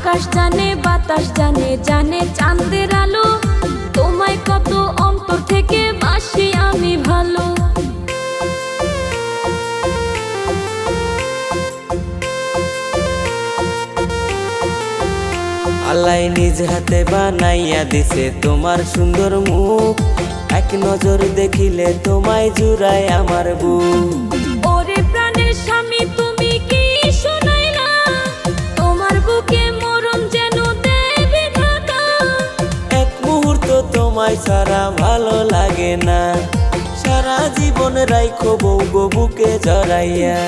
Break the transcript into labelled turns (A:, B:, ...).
A: আকাশ জানে বাতাস জানে, জানে চাঁদের আলো, তোমায় কত অন্তর থেকে বাসি আমি ভালো।
B: আল্লাহ নিজ হাতে বানাইয়া দিছে তোমার সুন্দর মুখ, এক নজর দেখিলে তোমায় জুড়ায় আমার বুক।
A: ওরে প্রাণের স্বামী তুমি কি শোনাইলা, তোমার বুকে মরণ যেন দেবে ঢাকা।
B: এক মুহূর্ত তোমায় ছাড়া ভালো লাগে না, সারা জীবন রাইখো বউ গো বুকে জড়াইয়া।